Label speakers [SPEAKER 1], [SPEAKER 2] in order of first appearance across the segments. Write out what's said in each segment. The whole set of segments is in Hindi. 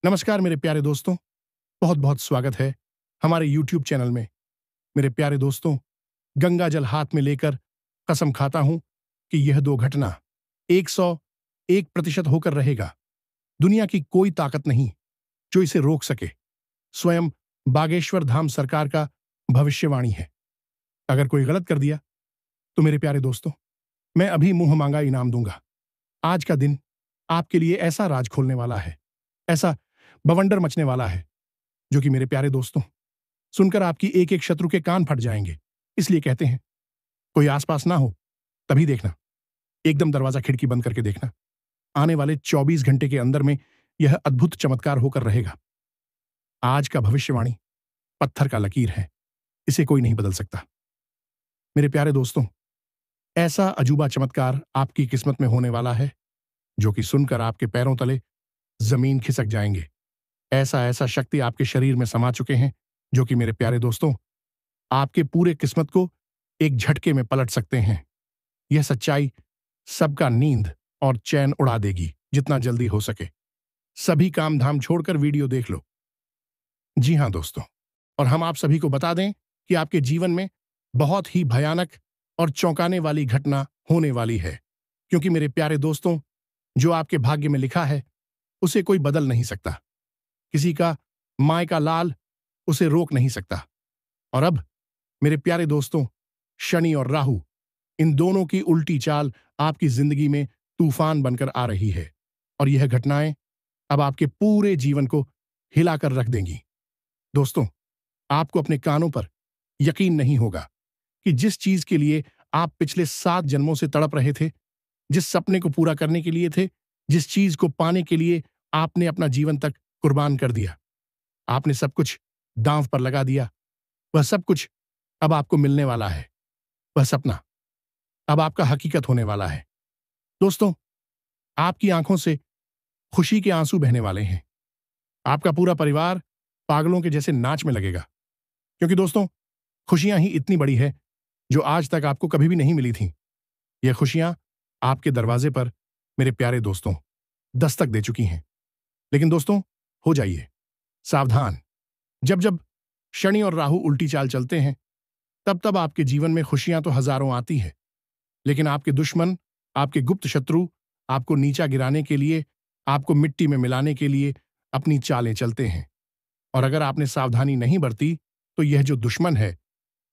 [SPEAKER 1] नमस्कार मेरे प्यारे दोस्तों, बहुत बहुत स्वागत है हमारे YouTube चैनल में। मेरे प्यारे दोस्तों, गंगा जल हाथ में लेकर कसम खाता हूं कि यह दो घटना 101% होकर रहेगा। दुनिया की कोई ताकत नहीं जो इसे रोक सके। स्वयं बागेश्वर धाम सरकार का भविष्यवाणी है। अगर कोई गलत कर दिया तो मेरे प्यारे दोस्तों, मैं अभी मुंह मांगा इनाम दूंगा। आज का दिन आपके लिए ऐसा राज खोलने वाला है, ऐसा बवंडर मचने वाला है, जो कि मेरे प्यारे दोस्तों, सुनकर आपकी एक एक शत्रु के कान फट जाएंगे। इसलिए कहते हैं, कोई आसपास ना हो तभी देखना, एकदम दरवाजा खिड़की बंद करके देखना। आने वाले 24 घंटे के अंदर में यह अद्भुत चमत्कार होकर रहेगा। आज का भविष्यवाणी पत्थर का लकीर है, इसे कोई नहीं बदल सकता। मेरे प्यारे दोस्तों, ऐसा अजूबा चमत्कार आपकी किस्मत में होने वाला है जो कि सुनकर आपके पैरों तले जमीन खिसक जाएंगे। ऐसा ऐसा शक्ति आपके शरीर में समा चुके हैं जो कि मेरे प्यारे दोस्तों, आपके पूरे किस्मत को एक झटके में पलट सकते हैं। यह सच्चाई सबका नींद और चैन उड़ा देगी जितना जल्दी हो सके। सभी काम धाम छोड़कर वीडियो देख लो। जी हां दोस्तों, और हम आप सभी को बता दें कि आपके जीवन में बहुत ही भयानक और चौंकाने वाली घटना होने वाली है, क्योंकि मेरे प्यारे दोस्तों, जो आपके भाग्य में लिखा है उसे कोई बदल नहीं सकता। किसी का माय का लाल उसे रोक नहीं सकता। और अब मेरे प्यारे दोस्तों, शनि और राहु, इन दोनों की उल्टी चाल आपकी जिंदगी में तूफान बनकर आ रही है, और यह घटनाएं अब आपके पूरे जीवन को हिलाकर रख देंगी। दोस्तों, आपको अपने कानों पर यकीन नहीं होगा कि जिस चीज के लिए आप पिछले 7 जन्मों से तड़प रहे थे, जिस सपने को पूरा करने के लिए थे, जिस चीज को पाने के लिए आपने अपना जीवन तक कुर्बान कर दिया, आपने सब कुछ दांव पर लगा दिया, वह सब कुछ अब आपको मिलने वाला है। वह सपना अब आपका हकीकत होने वाला है। दोस्तों, आपकी आंखों से खुशी के आंसू बहने वाले हैं। आपका पूरा परिवार पागलों के जैसे नाच में लगेगा, क्योंकि दोस्तों, खुशियां ही इतनी बड़ी है जो आज तक आपको कभी भी नहीं मिली थी। यह खुशियां आपके दरवाजे पर मेरे प्यारे दोस्तों दस्तक दे चुकी हैं। लेकिन दोस्तों, हो जाइए सावधान। जब जब शनि और राहु उल्टी चाल चलते हैं, तब तब आपके जीवन में खुशियां तो हजारों आती हैं, लेकिन आपके दुश्मन, आपके गुप्त शत्रु आपको नीचा गिराने के लिए, आपको मिट्टी में मिलाने के लिए अपनी चालें चलते हैं। और अगर आपने सावधानी नहीं बरती तो यह जो दुश्मन है,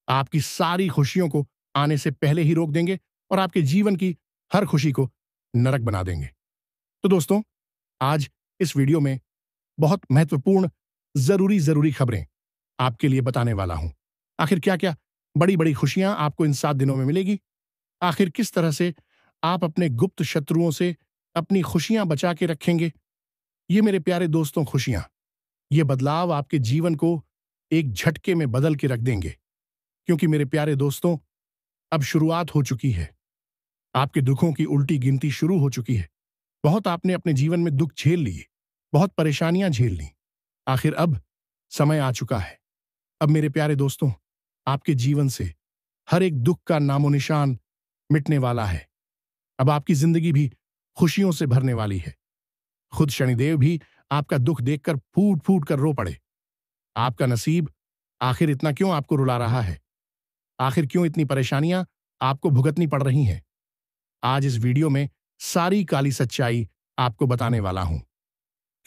[SPEAKER 1] आपकी सारी खुशियों को आने से पहले ही रोक देंगे और आपके जीवन की हर खुशी को नरक बना देंगे। तो दोस्तों, आज इस वीडियो में बहुत महत्वपूर्ण जरूरी जरूरी खबरें आपके लिए बताने वाला हूं। आखिर क्या क्या बड़ी बड़ी खुशियां आपको इन 7 दिनों में मिलेगी। आखिर किस तरह से आप अपने गुप्त शत्रुओं से अपनी खुशियां बचा के रखेंगे। ये मेरे प्यारे दोस्तों, खुशियां, ये बदलाव आपके जीवन को एक झटके में बदल के रख देंगे, क्योंकि मेरे प्यारे दोस्तों, अब शुरुआत हो चुकी है। आपके दुखों की उल्टी गिनती शुरू हो चुकी है। बहुत आपने अपने जीवन में दुख झेल लिए, बहुत परेशानियां झेल ली। आखिर अब समय आ चुका है। अब मेरे प्यारे दोस्तों, आपके जीवन से हर एक दुख का नामो निशान मिटने वाला है। अब आपकी जिंदगी भी खुशियों से भरने वाली है। खुद शनिदेव भी आपका दुख देखकर फूट फूट कर रो पड़े। आपका नसीब आखिर इतना क्यों आपको रुला रहा है? आखिर क्यों इतनी परेशानियां आपको भुगतनी पड़ रही हैं? आज इस वीडियो में सारी काली सच्चाई आपको बताने वाला हूं,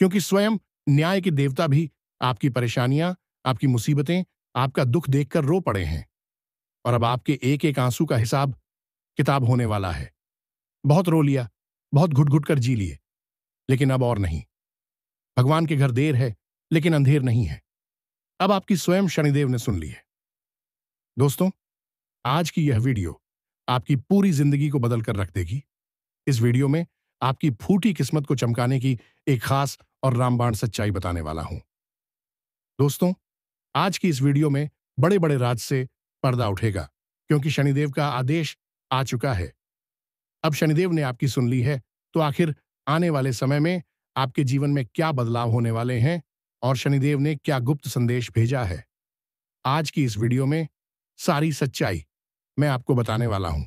[SPEAKER 1] क्योंकि स्वयं न्याय के देवता भी आपकी परेशानियां, आपकी मुसीबतें, आपका दुख देखकर रो पड़े हैं। और अब आपके एक एक आंसू का हिसाब किताब होने वाला है। बहुत रो लिया, बहुत घुट घुट कर जी लिए, लेकिन अब और नहीं। भगवान के घर देर है, लेकिन अंधेर नहीं है। अब आपकी स्वयं शनिदेव ने सुन ली है। दोस्तों, आज की यह वीडियो आपकी पूरी जिंदगी को बदल कर रख देगी। इस वीडियो में आपकी फूटी किस्मत को चमकाने की एक खास और रामबाण सच्चाई बताने वाला हूं। दोस्तों, आज की इस वीडियो में बड़े बड़े राज से पर्दा उठेगा, क्योंकि शनिदेव का आदेश आ चुका है। अब शनिदेव ने आपकी सुन ली है, तो आखिर आने वाले समय में आपके जीवन में क्या बदलाव होने वाले हैं और शनिदेव ने क्या गुप्त संदेश भेजा है, आज की इस वीडियो में सारी सच्चाई मैं आपको बताने वाला हूं।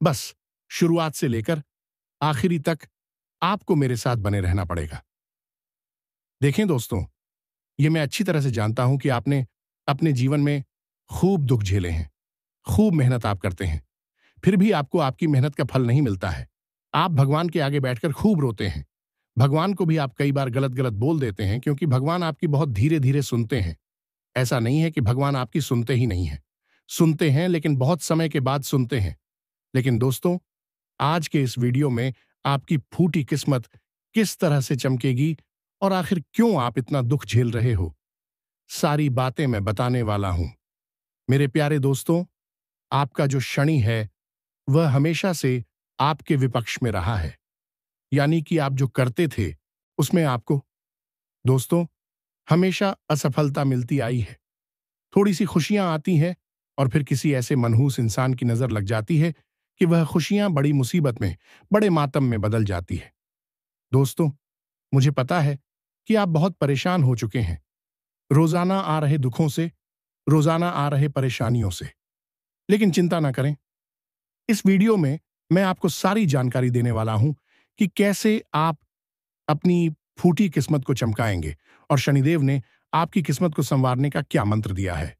[SPEAKER 1] बस शुरुआत से लेकर आखिरी तक आपको मेरे साथ बने रहना पड़ेगा। देखें दोस्तों, ये मैं अच्छी तरह से जानता हूं कि आपने अपने जीवन में खूब दुख झेले हैं, खूब मेहनत आप करते हैं, फिर भी आपको आपकी मेहनत का फल नहीं मिलता है। आप भगवान के आगे बैठकर खूब रोते हैं। भगवान को भी आप कई बार गलत गलत बोल देते हैं क्योंकि भगवान आपकी बहुत धीरे धीरे सुनते हैं। ऐसा नहीं है कि भगवान आपकी सुनते ही नहीं है, सुनते हैं लेकिन बहुत समय के बाद सुनते हैं। लेकिन दोस्तों, आज के इस वीडियो में आपकी फूटी किस्मत किस तरह से चमकेगी और आखिर क्यों आप इतना दुख झेल रहे हो, सारी बातें मैं बताने वाला हूं। मेरे प्यारे दोस्तों, आपका जो शनि है वह हमेशा से आपके विपक्ष में रहा है, यानी कि आप जो करते थे उसमें आपको दोस्तों हमेशा असफलता मिलती आई है। थोड़ी सी खुशियां आती हैं और फिर किसी ऐसे मनहूस इंसान की नजर लग जाती है कि वह खुशियां बड़ी मुसीबत में, बड़े मातम में बदल जाती है। दोस्तों, मुझे पता है कि आप बहुत परेशान हो चुके हैं, रोजाना आ रहे दुखों से, रोजाना आ रहे परेशानियों से। लेकिन चिंता ना करें, इस वीडियो में मैं आपको सारी जानकारी देने वाला हूं कि कैसे आप अपनी फूटी किस्मत को चमकाएंगे और शनिदेव ने आपकी किस्मत को संवारने का क्या मंत्र दिया है।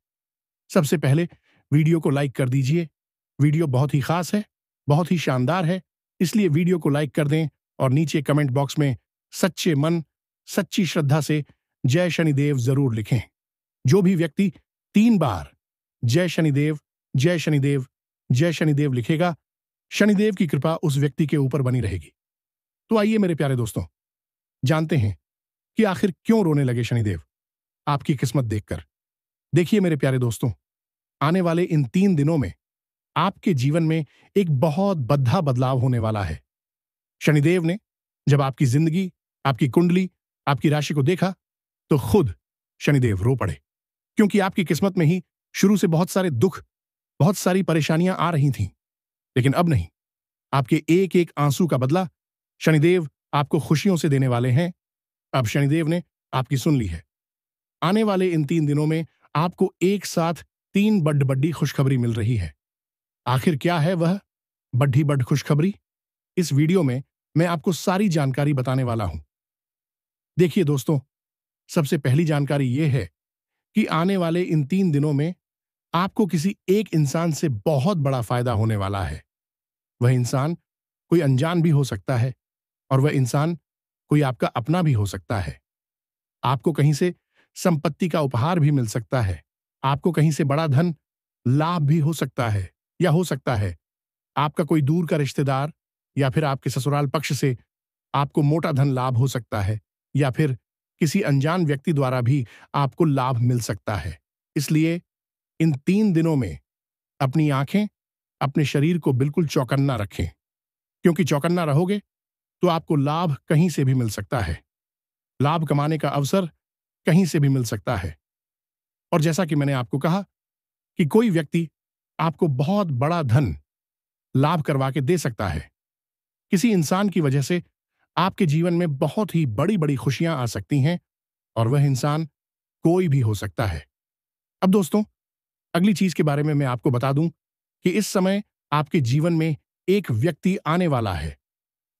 [SPEAKER 1] सबसे पहले वीडियो को लाइक कर दीजिए। वीडियो बहुत ही खास है, बहुत ही शानदार है, इसलिए वीडियो को लाइक कर दें और नीचे कमेंट बॉक्स में सच्चे मन, सच्ची श्रद्धा से जय शनिदेव जरूर लिखें। जो भी व्यक्ति 3 बार जय शनिदेव, जय शनिदेव, जय शनिदेव लिखेगा, शनिदेव की कृपा उस व्यक्ति के ऊपर बनी रहेगी। तो आइए मेरे प्यारे दोस्तों, जानते हैं कि आखिर क्यों रोने लगे शनिदेव आपकी किस्मत देखकर। देखिए मेरे प्यारे दोस्तों, आने वाले इन 3 दिनों में आपके जीवन में एक बहुत बड़ा बदलाव होने वाला है। शनिदेव ने जब आपकी जिंदगी, आपकी कुंडली, आपकी राशि को देखा तो खुद शनिदेव रो पड़े, क्योंकि आपकी किस्मत में ही शुरू से बहुत सारे दुख, बहुत सारी परेशानियां आ रही थीं। लेकिन अब नहीं, आपके एक एक आंसू का बदला शनिदेव आपको खुशियों से देने वाले हैं। अब शनिदेव ने आपकी सुन ली है। आने वाले इन 3 दिनों में आपको एक साथ 3 बड्डी खुशखबरी मिल रही है। आखिर क्या है वह बड्डी बड्ड खुशखबरी? इस वीडियो में मैं आपको सारी जानकारी बताने वाला हूं। देखिए दोस्तों, सबसे पहली जानकारी यह है कि आने वाले इन 3 दिनों में आपको किसी एक इंसान से बहुत बड़ा फायदा होने वाला है। वह इंसान कोई अनजान भी हो सकता है और वह इंसान कोई आपका अपना भी हो सकता है। आपको कहीं से संपत्ति का उपहार भी मिल सकता है। आपको कहीं से बड़ा धन लाभ भी हो सकता है, या हो सकता है आपका कोई दूर का रिश्तेदार या फिर आपके ससुराल पक्ष से आपको मोटा धन लाभ हो सकता है, या फिर किसी अनजान व्यक्ति द्वारा भी आपको लाभ मिल सकता है। इसलिए इन 3 दिनों में अपनी आंखें, अपने शरीर को बिल्कुल चौकन्ना रखें, क्योंकि चौकन्ना रहोगे तो आपको लाभ कहीं से भी मिल सकता है। लाभ कमाने का अवसर कहीं से भी मिल सकता है। और जैसा कि मैंने आपको कहा कि कोई व्यक्ति आपको बहुत बड़ा धन लाभ करवा के दे सकता है। किसी इंसान की वजह से आपके जीवन में बहुत ही बड़ी बड़ी खुशियां आ सकती हैं और वह इंसान कोई भी हो सकता है। अब दोस्तों, अगली चीज के बारे में मैं आपको बता दूं कि इस समय आपके जीवन में एक व्यक्ति आने वाला है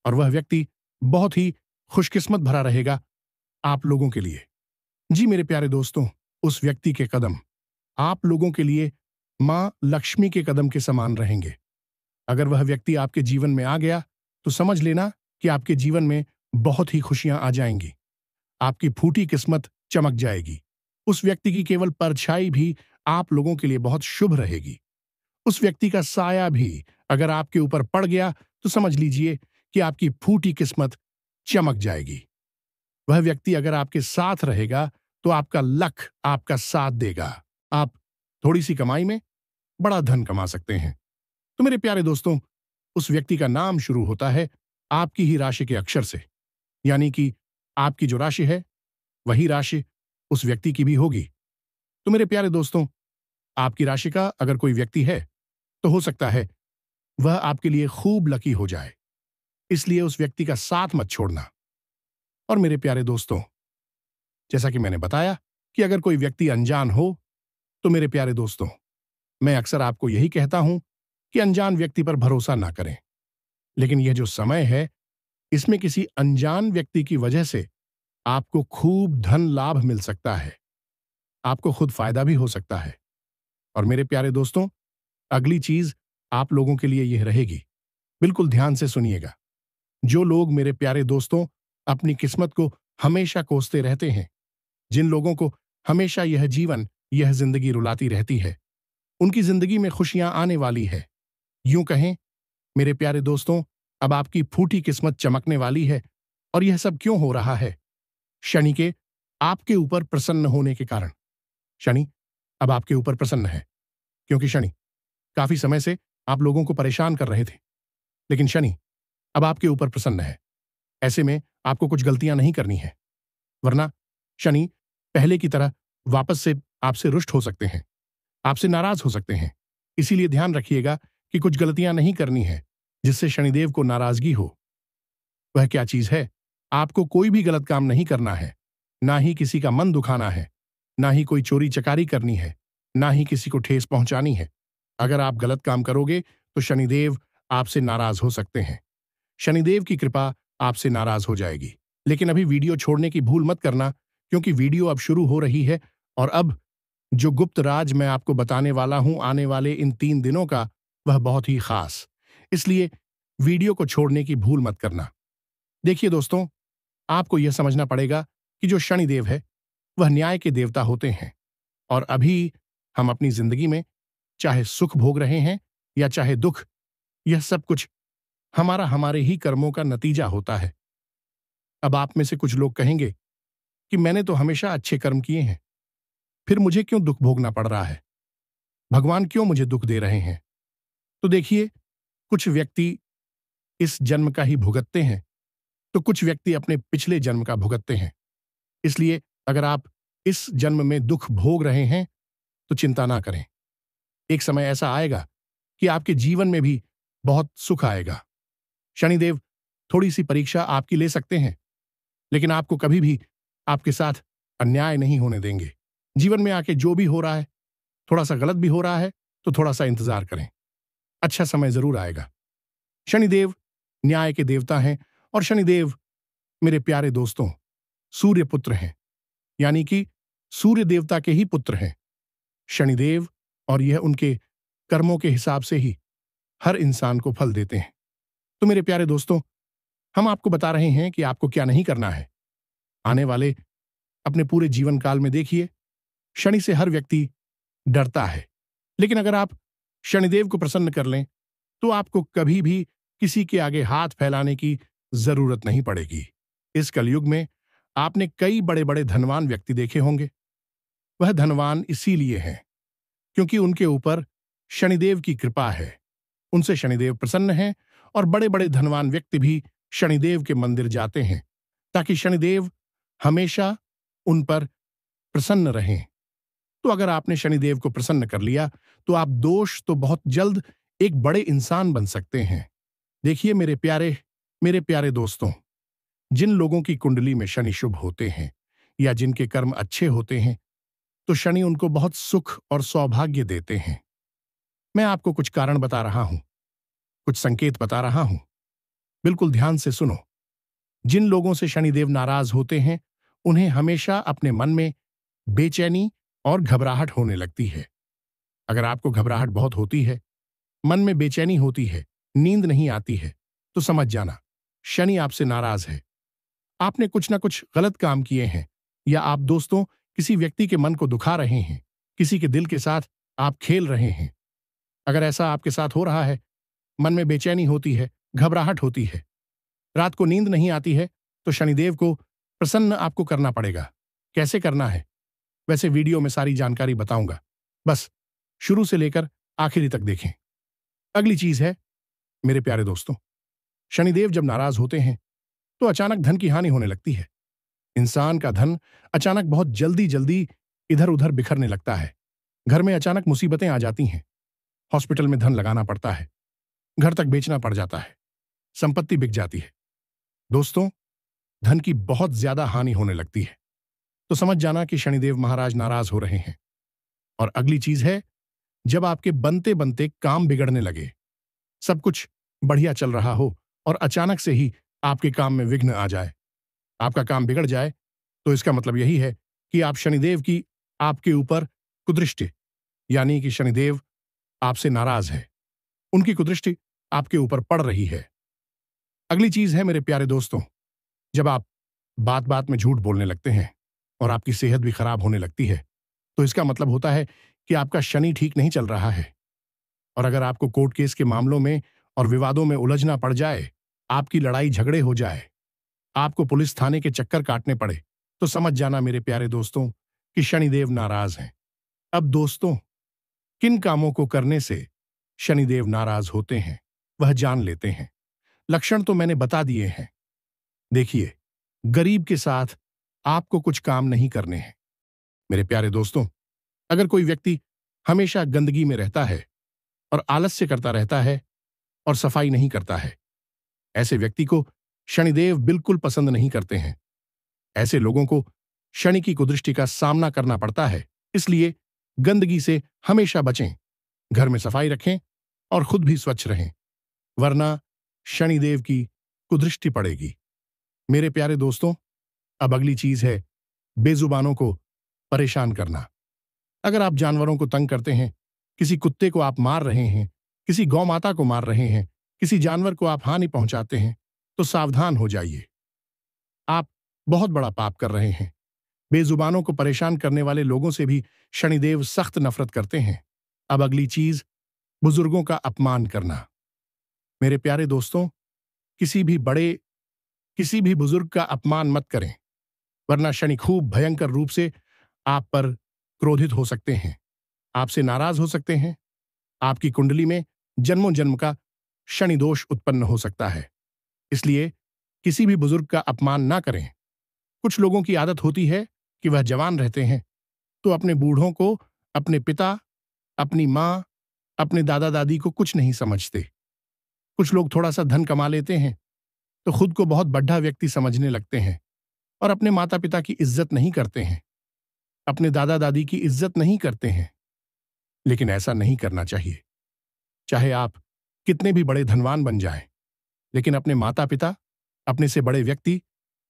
[SPEAKER 1] और वह व्यक्ति बहुत ही खुशकिस्मत भरा रहेगा आप लोगों के लिए। जी मेरे प्यारे दोस्तों, उस व्यक्ति के कदम आप लोगों के लिए मां लक्ष्मी के कदम के समान रहेंगे। अगर वह व्यक्ति आपके जीवन में आ गया तो समझ लेना कि आपके जीवन में बहुत ही खुशियां आ जाएंगी। आपकी फूटी किस्मत चमक जाएगी। उस व्यक्ति की केवल परछाई भी आप लोगों के लिए बहुत शुभ रहेगी। उस व्यक्ति का साया भी अगर आपके ऊपर पड़ गया तो समझ लीजिए कि आपकी फूटी किस्मत चमक जाएगी। वह व्यक्ति अगर आपके साथ रहेगा तो आपका लक आपका साथ देगा। आप थोड़ी सी कमाई में बड़ा धन कमा सकते हैं। तो मेरे प्यारे दोस्तों, उस व्यक्ति का नाम शुरू होता है आपकी ही राशि के अक्षर से, यानी कि आपकी जो राशि है वही राशि उस व्यक्ति की भी होगी। तो मेरे प्यारे दोस्तों, आपकी राशि का अगर कोई व्यक्ति है तो हो सकता है वह आपके लिए खूब लकी हो जाए। इसलिए उस व्यक्ति का साथ मत छोड़ना। और मेरे प्यारे दोस्तों, जैसा कि मैंने बताया कि अगर कोई व्यक्ति अनजान हो तो मेरे प्यारे दोस्तों, मैं अक्सर आपको यही कहता हूं कि अनजान व्यक्ति पर भरोसा ना करें। लेकिन यह जो समय है, इसमें किसी अनजान व्यक्ति की वजह से आपको खूब धन लाभ मिल सकता है, आपको खुद फायदा भी हो सकता है। और मेरे प्यारे दोस्तों, अगली चीज आप लोगों के लिए यह रहेगी, बिल्कुल ध्यान से सुनिएगा। जो लोग मेरे प्यारे दोस्तों अपनी किस्मत को हमेशा कोसते रहते हैं, जिन लोगों को हमेशा यह जीवन, यह जिंदगी रुलाती रहती है, उनकी जिंदगी में खुशियां आने वाली है। यूं कहें मेरे प्यारे दोस्तों, अब आपकी फूटी किस्मत चमकने वाली है। और यह सब क्यों हो रहा है? शनि के आपके ऊपर प्रसन्न होने के कारण। शनि अब आपके ऊपर प्रसन्न है, क्योंकि शनि काफी समय से आप लोगों को परेशान कर रहे थे, लेकिन शनि अब आपके ऊपर प्रसन्न है। ऐसे में आपको कुछ गलतियां नहीं करनी है, वरना शनि पहले की तरह वापस से आपसे रुष्ट हो सकते हैं, आपसे नाराज हो सकते हैं। इसीलिए ध्यान रखिएगा कि कुछ गलतियां नहीं करनी है जिससे शनिदेव को नाराजगी हो। वह क्या चीज है? आपको कोई भी गलत काम नहीं करना है, ना ही किसी का मन दुखाना है, ना ही कोई चोरी चकारी करनी है, ना ही किसी को ठेस पहुंचानी है। अगर आप गलत काम करोगे तो शनिदेव आपसे नाराज हो सकते हैं। शनिदेव की कृपा आपसे नाराज हो जाएगी। लेकिन अभी वीडियो छोड़ने की भूल मत करना, क्योंकि वीडियो अब शुरू हो रही है। और अब जो गुप्त राज मैं आपको बताने वाला हूं आने वाले इन 3 दिनों का, वह बहुत ही खास। इसलिए वीडियो को छोड़ने की भूल मत करना। देखिए दोस्तों, आपको यह समझना पड़ेगा कि जो शनिदेव है वह न्याय के देवता होते हैं। और अभी हम अपनी जिंदगी में चाहे सुख भोग रहे हैं या चाहे दुख, यह सब कुछ हमारे ही कर्मों का नतीजा होता है। अब आप में से कुछ लोग कहेंगे कि मैंने तो हमेशा अच्छे कर्म किए हैं, फिर मुझे क्यों दुख भोगना पड़ रहा है? भगवान क्यों मुझे दुख दे रहे हैं? तो देखिए, कुछ व्यक्ति इस जन्म का ही भुगतते हैं, तो कुछ व्यक्ति अपने पिछले जन्म का भुगतते हैं। इसलिए अगर आप इस जन्म में दुख भोग रहे हैं तो चिंता ना करें। एक समय ऐसा आएगा कि आपके जीवन में भी बहुत सुख आएगा। शनिदेव थोड़ी सी परीक्षा आपकी ले सकते हैं, लेकिन आपको कभी भी आपके साथ अन्याय नहीं होने देंगे। जीवन में आके जो भी हो रहा है, थोड़ा सा गलत भी हो रहा है, तो थोड़ा सा इंतजार करें, अच्छा समय जरूर आएगा। शनिदेव न्याय के देवता हैं, और शनिदेव मेरे प्यारे दोस्तों सूर्य पुत्र हैं, यानी कि सूर्य देवता के ही पुत्र हैं शनिदेव। और यह उनके कर्मों के हिसाब से ही हर इंसान को फल देते हैं। तो मेरे प्यारे दोस्तों, हम आपको बता रहे हैं कि आपको क्या नहीं करना है। आने वाले अपने पूरे जीवन काल में देखिए, शनि से हर व्यक्ति डरता है, लेकिन अगर आप शनिदेव को प्रसन्न कर लें तो आपको कभी भी किसी के आगे हाथ फैलाने की जरूरत नहीं पड़ेगी। इस कलयुग में आपने कई बड़े बड़े धनवान व्यक्ति देखे होंगे। वह धनवान इसीलिए हैं क्योंकि उनके ऊपर शनिदेव की कृपा है, उनसे शनिदेव प्रसन्न हैं। और बड़े बड़े धनवान व्यक्ति भी शनिदेव के मंदिर जाते हैं ताकि शनिदेव हमेशा उन पर प्रसन्न रहें। तो अगर आपने शनिदेव को प्रसन्न कर लिया तो आप दोष तो बहुत जल्द एक बड़े इंसान बन सकते हैं। देखिए मेरे प्यारे दोस्तों, जिन लोगों की कुंडली में शनि शुभ होते हैं या जिनके कर्म अच्छे होते हैं, तो शनि उनको बहुत सुख और सौभाग्य देते हैं। मैं आपको कुछ कारण बता रहा हूं, कुछ संकेत बता रहा हूं, बिल्कुल ध्यान से सुनो। जिन लोगों से शनिदेव नाराज होते हैं, उन्हें हमेशा अपने मन में बेचैनी और घबराहट होने लगती है। अगर आपको घबराहट बहुत होती है, मन में बेचैनी होती है, नींद नहीं आती है, तो समझ जाना शनि आपसे नाराज है। आपने कुछ ना कुछ गलत काम किए हैं, या आप दोस्तों किसी व्यक्ति के मन को दुखा रहे हैं, किसी के दिल के साथ आप खेल रहे हैं। अगर ऐसा आपके साथ हो रहा है, मन में बेचैनी होती है, घबराहट होती है, रात को नींद नहीं आती है, तो शनिदेव को प्रसन्न आपको करना पड़ेगा। कैसे करना है? वैसे वीडियो में सारी जानकारी बताऊंगा, बस शुरू से लेकर आखिरी तक देखें। अगली चीज है मेरे प्यारे दोस्तों, शनिदेव जब नाराज होते हैं तो अचानक धन की हानि होने लगती है। इंसान का धन अचानक बहुत जल्दी जल्दी इधर उधर बिखरने लगता है। घर में अचानक मुसीबतें आ जाती हैं, हॉस्पिटल में धन लगाना पड़ता है, घर तक बेचना पड़ जाता है, संपत्ति बिक जाती है। दोस्तों, धन की बहुत ज्यादा हानि होने लगती है, तो समझ जाना कि शनिदेव महाराज नाराज हो रहे हैं। और अगली चीज है, जब आपके बनते बनते काम बिगड़ने लगे, सब कुछ बढ़िया चल रहा हो और अचानक से ही आपके काम में विघ्न आ जाए, आपका काम बिगड़ जाए, तो इसका मतलब यही है कि आप शनिदेव की आपके ऊपर कुदृष्टि, यानी कि शनिदेव आपसे नाराज है, उनकी कुदृष्टि आपके ऊपर पड़ रही है। अगली चीज है मेरे प्यारे दोस्तों, जब आप बात बात में झूठ बोलने लगते हैं और आपकी सेहत भी खराब होने लगती है, तो इसका मतलब होता है कि आपका शनि ठीक नहीं चल रहा है। और अगर आपको कोर्ट केस के मामलों में और विवादों में उलझना पड़ जाए, आपकी लड़ाई झगड़े हो जाए, आपको पुलिस थाने के चक्कर काटने पड़े, तो समझ जाना मेरे प्यारे दोस्तों कि शनिदेव नाराज हैं। अब दोस्तों, किन कामों को करने से शनिदेव नाराज होते हैं वह जान लेते हैं। लक्षण तो मैंने बता दिए हैं। देखिए, गरीब के साथ आपको कुछ काम नहीं करने हैं। मेरे प्यारे दोस्तों, अगर कोई व्यक्ति हमेशा गंदगी में रहता है और आलस्य करता रहता है और सफाई नहीं करता है, ऐसे व्यक्ति को शनिदेव बिल्कुल पसंद नहीं करते हैं। ऐसे लोगों को शनि की कुदृष्टि का सामना करना पड़ता है। इसलिए गंदगी से हमेशा बचें, घर में सफाई रखें और खुद भी स्वच्छ रहें, वरना शनिदेव की कुदृष्टि पड़ेगी। मेरे प्यारे दोस्तों, अब अगली चीज है बेजुबानों को परेशान करना। अगर आप जानवरों को तंग करते हैं, किसी कुत्ते को आप मार रहे हैं, किसी गौ माता को मार रहे हैं, किसी जानवर को आप हानि पहुंचाते हैं, तो सावधान हो जाइए। आप बहुत बड़ा पाप कर रहे हैं। बेजुबानों को परेशान करने वाले लोगों से भी शनिदेव सख्त नफरत करते हैं। अब अगली चीज, बुजुर्गों का अपमान करना। मेरे प्यारे दोस्तों, किसी भी बुजुर्ग का अपमान मत करें, वरना शनि खूब भयंकर रूप से आप पर क्रोधित हो सकते हैं, आपसे नाराज हो सकते हैं। आपकी कुंडली में जन्मों जन्म का शनि दोष उत्पन्न हो सकता है। इसलिए किसी भी बुजुर्ग का अपमान ना करें। कुछ लोगों की आदत होती है कि वह जवान रहते हैं तो अपने बूढ़ों को, अपने पिता, अपनी मां, अपने दादा दादी को कुछ नहीं समझते। कुछ लोग थोड़ा सा धन कमा लेते हैं तो खुद को बहुत बड़ा व्यक्ति समझने लगते हैं और अपने माता पिता की इज्जत नहीं करते हैं, अपने दादा दादी की इज्जत नहीं करते हैं। लेकिन ऐसा नहीं करना चाहिए। चाहे आप कितने भी बड़े धनवान बन जाएं, लेकिन अपने माता पिता, अपने से बड़े व्यक्ति,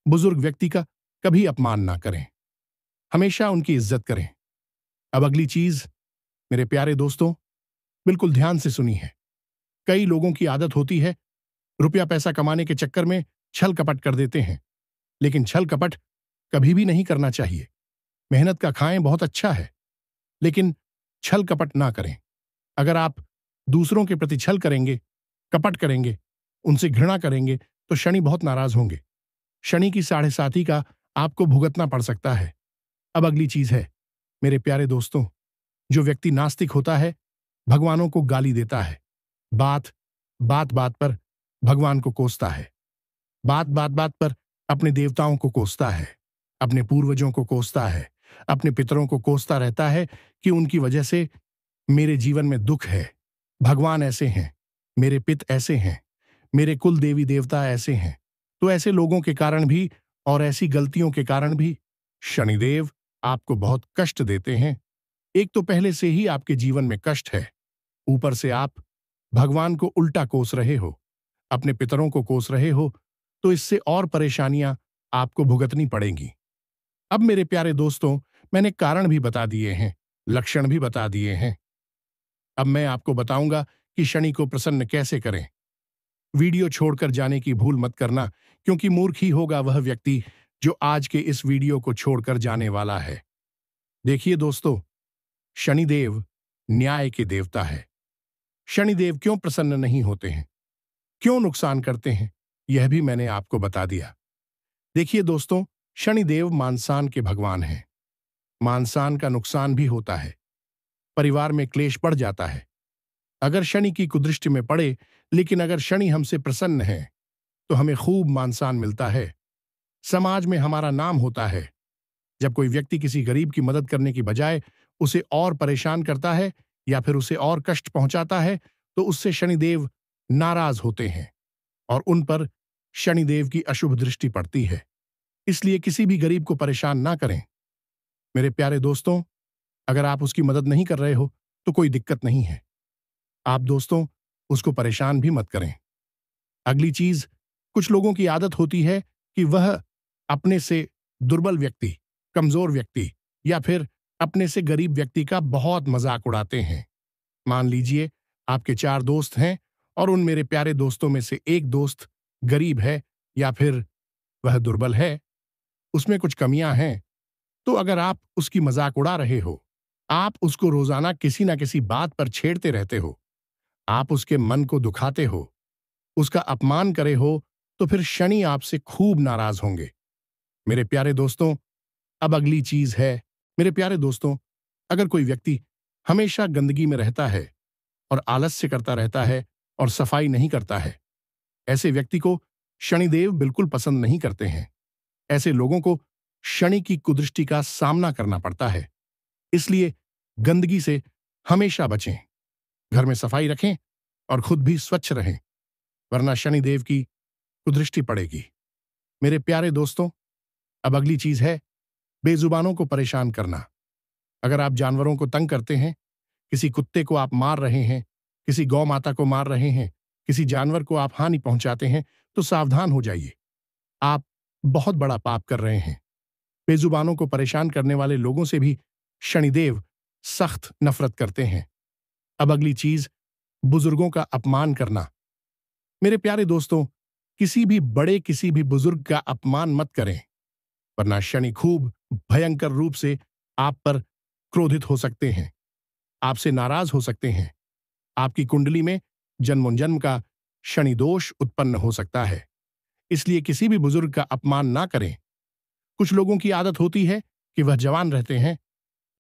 [SPEAKER 1] बुजुर्ग व्यक्ति का कभी अपमान ना करें, हमेशा उनकी इज्जत करें। अब अगली चीज, मेरे प्यारे दोस्तों, बिल्कुल ध्यान से सुनी है। कई लोगों की आदत होती है रुपया पैसा कमाने के चक्कर में छल कपट कर देते हैं, लेकिन छल कपट कभी भी नहीं करना चाहिए। मेहनत का खाएं बहुत अच्छा है, लेकिन छल कपट ना करें। अगर आप दूसरों के प्रति छल करेंगे, कपट करेंगे, उनसे घृणा करेंगे, तो शनि बहुत नाराज होंगे। शनि की 7.5 का आपको भुगतना पड़ सकता है। अब अगली चीज है, मेरे प्यारे दोस्तों, जो व्यक्ति नास्तिक होता है, भगवानों को गाली देता है, बात बात बात पर भगवान को कोसता है, बात बात बात पर अपने देवताओं को कोसता है, अपने पूर्वजों को कोसता है, अपने पितरों को कोसता रहता है कि उनकी वजह से मेरे जीवन में दुख है, भगवान ऐसे हैं, मेरे पित ऐसे हैं, मेरे कुल देवी देवता ऐसे हैं। तो ऐसे लोगों के कारण भी और ऐसी गलतियों के कारण भी शनिदेव आपको बहुत कष्ट देते हैं। एक तो पहले से ही आपके जीवन में कष्ट है, ऊपर से आप भगवान को उल्टा कोस रहे हो, अपने पितरों को कोस रहे हो, तो इससे और परेशानियां आपको भुगतनी पड़ेंगी। अब मेरे प्यारे दोस्तों, मैंने कारण भी बता दिए हैं, लक्षण भी बता दिए हैं। अब मैं आपको बताऊंगा कि शनि को प्रसन्न कैसे करें। वीडियो छोड़कर जाने की भूल मत करना, क्योंकि मूर्ख ही होगा वह व्यक्ति जो आज के इस वीडियो को छोड़कर जाने वाला है। देखिए दोस्तों, शनिदेव न्याय के देवता है। शनिदेव क्यों प्रसन्न नहीं होते हैं, क्यों नुकसान करते हैं, यह भी मैंने आपको बता दिया। देखिए दोस्तों, शनिदेव मानसान के भगवान हैं। मानसान का नुकसान भी होता है, परिवार में क्लेश बढ़ जाता है अगर शनि की कुदृष्टि में पड़े। लेकिन अगर शनि हमसे प्रसन्न है तो हमें खूब मानसान मिलता है, समाज में हमारा नाम होता है। जब कोई व्यक्ति किसी गरीब की मदद करने की बजाय उसे और परेशान करता है या फिर उसे और कष्ट पहुंचाता है, तो उससे शनिदेव नाराज होते हैं और उन पर शनिदेव की अशुभ दृष्टि पड़ती है। इसलिए किसी भी गरीब को परेशान ना करें। मेरे प्यारे दोस्तों, अगर आप उसकी मदद नहीं कर रहे हो तो कोई दिक्कत नहीं है, आप दोस्तों उसको परेशान भी मत करें। अगली चीज, कुछ लोगों की आदत होती है कि वह अपने से दुर्बल व्यक्ति, कमजोर व्यक्ति या फिर अपने से गरीब व्यक्ति का बहुत मजाक उड़ाते हैं। मान लीजिए आपके 4 दोस्त हैं और उन मेरे प्यारे दोस्तों में से एक दोस्त गरीब है या फिर वह दुर्बल है, उसमें कुछ कमियां हैं, तो अगर आप उसकी मजाक उड़ा रहे हो, आप उसको रोजाना किसी ना किसी बात पर छेड़ते रहते हो, आप उसके मन को दुखाते हो, उसका अपमान करे हो, तो फिर शनि आपसे खूब नाराज होंगे। मेरे प्यारे दोस्तों, अब अगली चीज है, मेरे प्यारे दोस्तों, अगर कोई व्यक्ति हमेशा गंदगी में रहता है और आलस्य करता रहता है और सफाई नहीं करता है, ऐसे व्यक्ति को शनिदेव बिल्कुल पसंद नहीं करते हैं। ऐसे लोगों को शनि की कुदृष्टि का सामना करना पड़ता है। इसलिए गंदगी से हमेशा बचें, घर में सफाई रखें और खुद भी स्वच्छ रहें, वरना शनिदेव की कुदृष्टि पड़ेगी। मेरे प्यारे दोस्तों, अब अगली चीज है बेजुबानों को परेशान करना। अगर आप जानवरों को तंग करते हैं, किसी कुत्ते को आप मार रहे हैं, किसी गौ माता को मार रहे हैं, किसी जानवर को आप हानि पहुंचाते हैं, तो सावधान हो जाइए, आप बहुत बड़ा पाप कर रहे हैं। बेजुबानों को परेशान करने वाले लोगों से भी शनिदेव सख्त नफरत करते हैं। अब अगली चीज, बुजुर्गों का अपमान करना। मेरे प्यारे दोस्तों, किसी भी बुजुर्ग का अपमान मत करें, वरना शनि खूब भयंकर रूप से आप पर क्रोधित हो सकते हैं, आपसे नाराज हो सकते हैं। आपकी कुंडली में जन्मोंजन्म का शनि दोष उत्पन्न हो सकता है। इसलिए किसी भी बुजुर्ग का अपमान ना करें। कुछ लोगों की आदत होती है कि वह जवान रहते हैं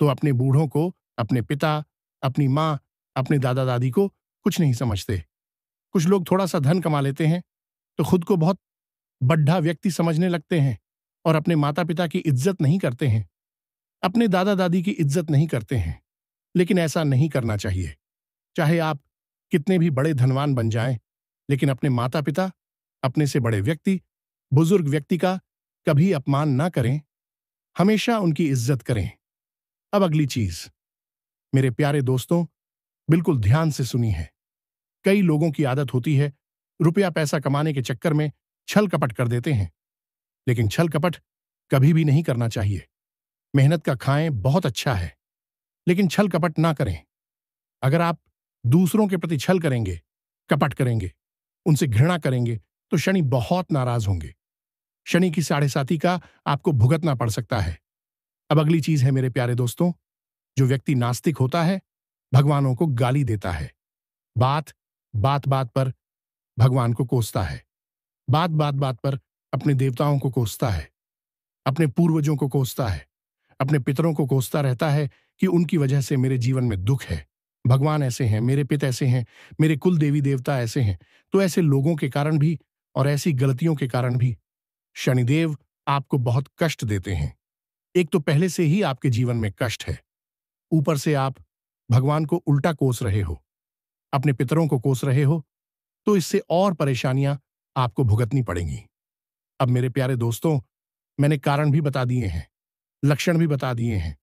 [SPEAKER 1] तो अपने बूढ़ों को, अपने पिता, अपनी माँ, अपने दादा दादी को कुछ नहीं समझते। कुछ लोग थोड़ा सा धन कमा लेते हैं तो खुद को बहुत बड्ढा व्यक्ति समझने लगते हैं और अपने माता पिता की इज्जत नहीं करते हैं, अपने दादा दादी की इज्जत नहीं करते हैं। लेकिन ऐसा नहीं करना चाहिए। चाहे आप कितने भी बड़े धनवान बन जाएं, लेकिन अपने माता पिता, अपने से बड़े व्यक्ति, बुजुर्ग व्यक्ति का कभी अपमान ना करें, हमेशा उनकी इज्जत करें। अब अगली चीज, मेरे प्यारे दोस्तों, बिल्कुल ध्यान से सुनी है। कई लोगों की आदत होती है रुपया पैसा कमाने के चक्कर में छल कपट कर देते हैं, लेकिन छल कपट कभी भी नहीं करना चाहिए। मेहनत का खाएं बहुत अच्छा है, लेकिन छल कपट ना करें। अगर आप दूसरों के प्रति छल करेंगे, कपट करेंगे, उनसे घृणा करेंगे, तो शनि बहुत नाराज होंगे। शनि की 7.5 का आपको भुगतना पड़ सकता है। अब अगली चीज है मेरे प्यारे दोस्तों, जो व्यक्ति नास्तिक होता है, भगवानों को गाली देता है, बात बात बात पर भगवान को कोसता है, बात बात बात पर अपने देवताओं को कोसता है, अपने पूर्वजों को कोसता है, अपने पितरों को कोसता रहता है कि उनकी वजह से मेरे जीवन में दुख है, भगवान ऐसे हैं, मेरे पिता ऐसे हैं, मेरे कुल देवी देवता ऐसे हैं। तो ऐसे लोगों के कारण भी और ऐसी गलतियों के कारण भी शनिदेव आपको बहुत कष्ट देते हैं। एक तो पहले से ही आपके जीवन में कष्ट है, ऊपर से आप भगवान को उल्टा कोस रहे हो, अपने पितरों को कोस रहे हो, तो इससे और परेशानियां आपको भुगतनी पड़ेंगी। अब मेरे प्यारे दोस्तों, मैंने कारण भी बता दिए हैं, लक्षण भी बता दिए हैं।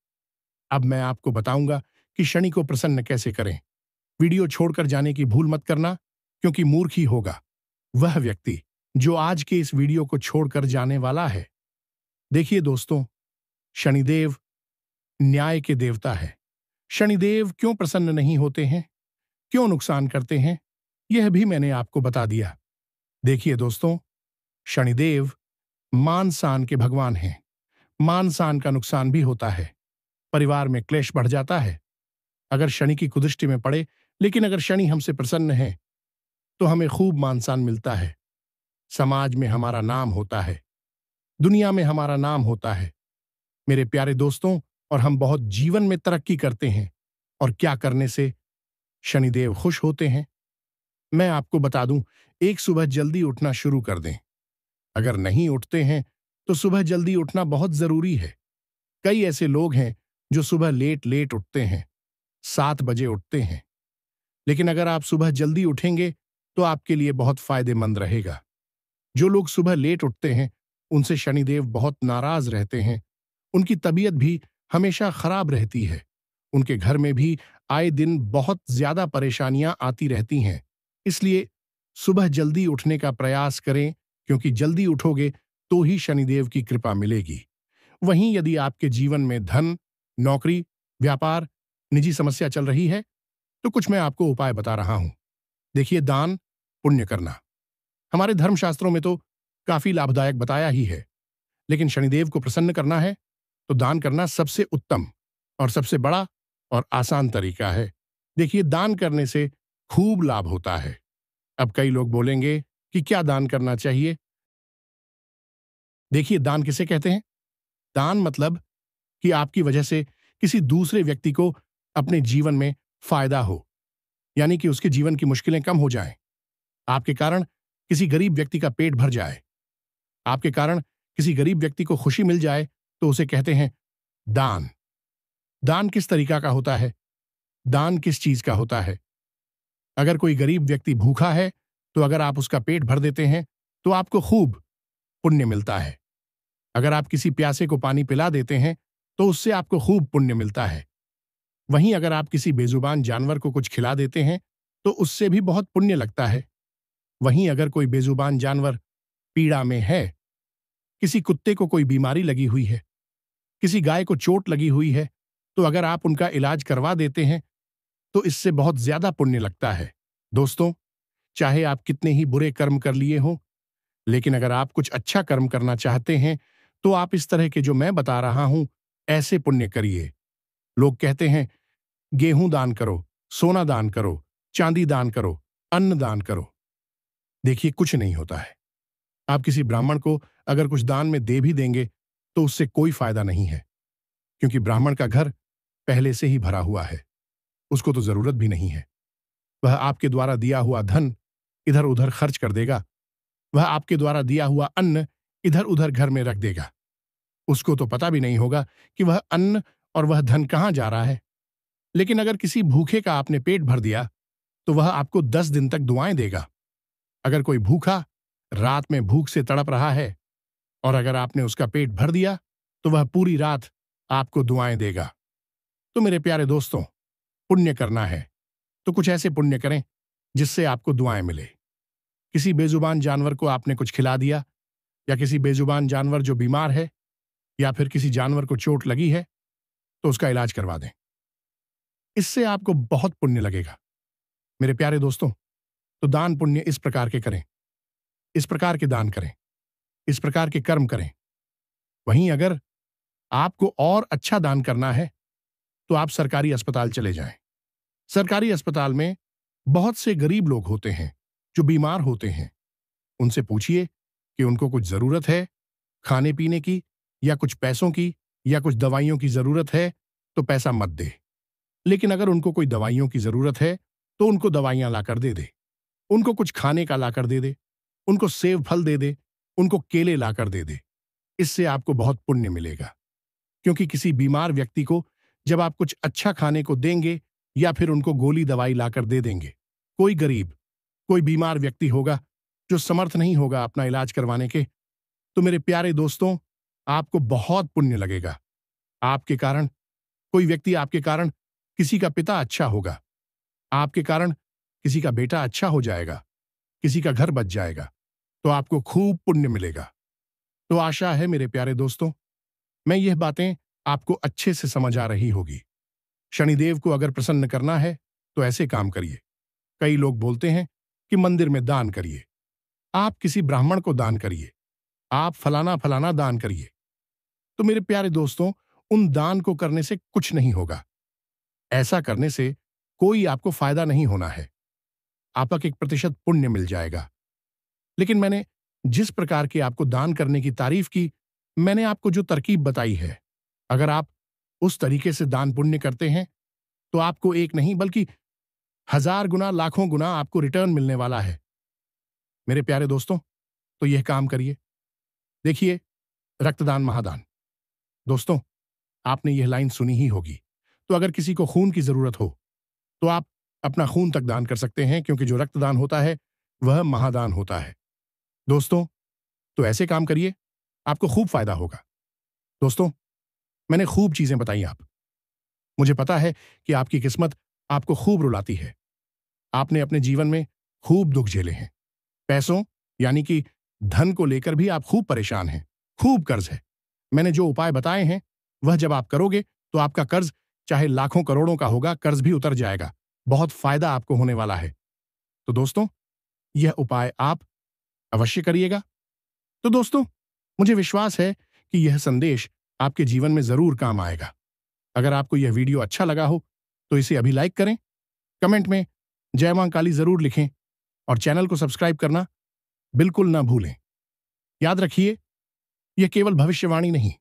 [SPEAKER 1] अब मैं आपको बताऊंगा कि शनि को प्रसन्न कैसे करें। वीडियो छोड़कर जाने की भूल मत करना, क्योंकि मूर्ख ही होगा वह व्यक्ति जो आज के इस वीडियो को छोड़कर जाने वाला है। देखिए दोस्तों, शनिदेव न्याय के देवता है। शनिदेव क्यों प्रसन्न नहीं होते हैं, क्यों नुकसान करते हैं, यह भी मैंने आपको बता दिया। देखिए दोस्तों, शनिदेव मान सान के भगवान हैं। मान सान का नुकसान भी होता है, परिवार में क्लेश बढ़ जाता है अगर शनि की कुदृष्टि में पड़े। लेकिन अगर शनि हमसे प्रसन्न है तो हमें खूब मान सान मिलता है, समाज में हमारा नाम होता है, दुनिया में हमारा नाम होता है मेरे प्यारे दोस्तों, और हम बहुत जीवन में तरक्की करते हैं। और क्या करने से शनिदेव खुश होते हैं, मैं आपको बता दूं, एक सुबह जल्दी उठना शुरू कर दें। अगर नहीं उठते हैं तो सुबह जल्दी उठना बहुत जरूरी है। कई ऐसे लोग हैं जो सुबह लेट लेट उठते हैं, 7 बजे उठते हैं, लेकिन अगर आप सुबह जल्दी उठेंगे तो आपके लिए बहुत फायदेमंद रहेगा। जो लोग सुबह लेट उठते हैं उनसे शनिदेव बहुत नाराज रहते हैं, उनकी तबीयत भी हमेशा खराब रहती है, उनके घर में भी आए दिन बहुत ज्यादा परेशानियां आती रहती हैं। इसलिए सुबह जल्दी उठने का प्रयास करें, क्योंकि जल्दी उठोगे तो ही शनिदेव की कृपा मिलेगी। वहीं यदि आपके जीवन में धन, नौकरी, व्यापार, निजी समस्या चल रही है, तो कुछ मैं आपको उपाय बता रहा हूं। देखिए, दान पुण्य करना हमारे धर्मशास्त्रों में तो काफी लाभदायक बताया ही है, लेकिन शनिदेव को प्रसन्न करना है तो दान करना सबसे उत्तम और सबसे बड़ा और आसान तरीका है। देखिए, दान करने से खूब लाभ होता है। अब कई लोग बोलेंगे कि क्या दान करना चाहिए। देखिए, दान किसे कहते हैं? दान मतलब कि आपकी वजह से किसी दूसरे व्यक्ति को अपने जीवन में फायदा हो, यानी कि उसके जीवन की मुश्किलें कम हो जाएं। आपके कारण किसी गरीब व्यक्ति का पेट भर जाए, आपके कारण किसी गरीब व्यक्ति को खुशी मिल जाए, तो उसे कहते हैं दान। दान किस तरीका का होता है? दान किस चीज का होता है? अगर कोई गरीब व्यक्ति भूखा है, तो अगर आप उसका पेट भर देते हैं तो आपको खूब पुण्य मिलता है। अगर आप किसी प्यासे को पानी पिला देते हैं तो उससे आपको खूब पुण्य मिलता है। वहीं अगर आप किसी बेजुबान जानवर को कुछ खिला देते हैं तो उससे भी बहुत पुण्य लगता है। वहीं अगर कोई बेजुबान जानवर पीड़ा में है, किसी कुत्ते को कोई बीमारी लगी हुई है, किसी गाय को चोट लगी हुई है, तो अगर आप उनका इलाज करवा देते हैं तो इससे बहुत ज्यादा पुण्य लगता है। दोस्तों, चाहे आप कितने ही बुरे कर्म कर लिए हों, लेकिन अगर आप कुछ अच्छा कर्म करना चाहते हैं तो आप इस तरह के जो मैं बता रहा हूं, ऐसे पुण्य करिए। लोग कहते हैं गेहूं दान करो, सोना दान करो, चांदी दान करो, अन्न दान करो। देखिए, कुछ नहीं होता है। आप किसी ब्राह्मण को अगर कुछ दान में दे भी देंगे तो उससे कोई फायदा नहीं है, क्योंकि ब्राह्मण का घर पहले से ही भरा हुआ है, उसको तो जरूरत भी नहीं है। वह आपके द्वारा दिया हुआ धन इधर उधर खर्च कर देगा, वह आपके द्वारा दिया हुआ अन्न इधर उधर घर में रख देगा। उसको तो पता भी नहीं होगा कि वह अन्न और वह धन कहां जा रहा है। लेकिन अगर किसी भूखे का आपने पेट भर दिया तो वह आपको 10 दिन तक दुआएं देगा। अगर कोई भूखा रात में भूख से तड़प रहा है और अगर आपने उसका पेट भर दिया तो वह पूरी रात आपको दुआएं देगा। तो मेरे प्यारे दोस्तों, पुण्य करना है तो कुछ ऐसे पुण्य करें जिससे आपको दुआएं मिले। किसी बेजुबान जानवर को आपने कुछ खिला दिया, या किसी बेजुबान जानवर जो बीमार है, या फिर किसी जानवर को चोट लगी है तो उसका इलाज करवा दें। इससे आपको बहुत पुण्य लगेगा। मेरे प्यारे दोस्तों, तो दान पुण्य इस प्रकार के करें, इस प्रकार के दान करें, इस प्रकार के कर्म करें। वहीं अगर आपको और अच्छा दान करना है तो आप सरकारी अस्पताल चले जाएं। सरकारी अस्पताल में बहुत से गरीब लोग होते हैं जो बीमार होते हैं। उनसे पूछिए कि उनको कुछ जरूरत है खाने पीने की, या कुछ पैसों की, या कुछ दवाइयों की जरूरत है, तो पैसा मत दे। लेकिन अगर उनको कोई दवाइयों की जरूरत है तो उनको दवाइयां लाकर दे दे, उनको कुछ खाने का लाकर दे दे, उनको सेब फल दे दे, उनको केले लाकर दे दे। इससे आपको बहुत पुण्य मिलेगा, क्योंकि किसी बीमार व्यक्ति को जब आप कुछ अच्छा खाने को देंगे या फिर उनको गोली दवाई लाकर दे देंगे, कोई गरीब, कोई बीमार व्यक्ति होगा जो समर्थ नहीं होगा अपना इलाज करवाने के, तो मेरे प्यारे दोस्तों, आपको बहुत पुण्य लगेगा। आपके कारण कोई व्यक्ति, आपके कारण किसी का पिता अच्छा होगा, आपके कारण किसी का बेटा अच्छा हो जाएगा, किसी का घर बच जाएगा, तो आपको खूब पुण्य मिलेगा। तो आशा है मेरे प्यारे दोस्तों, मैं यह बातें आपको अच्छे से समझ आ रही होगी। शनिदेव को अगर प्रसन्न करना है तो ऐसे काम करिए। कई लोग बोलते हैं कि मंदिर में दान करिए, आप किसी ब्राह्मण को दान करिए, आप फलाना फलाना दान करिए। तो मेरे प्यारे दोस्तों, उन दान को करने से कुछ नहीं होगा। ऐसा करने से कोई आपको फायदा नहीं होना है। आपका 1% पुण्य मिल जाएगा। लेकिन मैंने जिस प्रकार की आपको दान करने की तारीफ की, मैंने आपको जो तरकीब बताई है, अगर आप उस तरीके से दान पुण्य करते हैं तो आपको एक नहीं बल्कि 1000 गुना, लाखों गुना आपको रिटर्न मिलने वाला है। मेरे प्यारे दोस्तों, तो यह काम करिए। देखिए, रक्तदान महादान। दोस्तों, आपने यह लाइन सुनी ही होगी। तो अगर किसी को खून की जरूरत हो तो आप अपना खून तक दान कर सकते हैं, क्योंकि जो रक्तदान होता है वह महादान होता है। दोस्तों, तो ऐसे काम करिए, आपको खूब फायदा होगा। दोस्तों, मैंने खूब चीजें बताई आप। मुझे पता है कि आपकी किस्मत आपको खूब रुलाती है। आपने अपने जीवन में खूब दुख झेले हैं। पैसों यानी कि धन को लेकर भी आप खूब परेशान हैं, खूब कर्ज है। मैंने जो उपाय बताए हैं वह जब आप करोगे तो आपका कर्ज चाहे लाखों करोड़ों का होगा, कर्ज भी उतर जाएगा। बहुत फायदा आपको होने वाला है। तो दोस्तों, यह उपाय आप अवश्य करिएगा। तो दोस्तों, मुझे विश्वास है कि यह संदेश आपके जीवन में जरूर काम आएगा। अगर आपको यह वीडियो अच्छा लगा हो तो इसे अभी लाइक करें, कमेंट में जय मां काली जरूर लिखें और चैनल को सब्सक्राइब करना बिल्कुल ना भूलें। याद रखिए, यह केवल भविष्यवाणी नहीं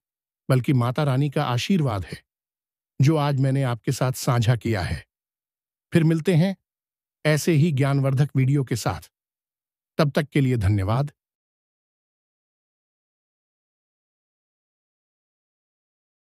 [SPEAKER 1] बल्कि माता रानी का आशीर्वाद है जो आज मैंने आपके साथ साझा किया है। फिर मिलते हैं ऐसे ही ज्ञानवर्धक वीडियो के साथ। तब तक के लिए धन्यवाद।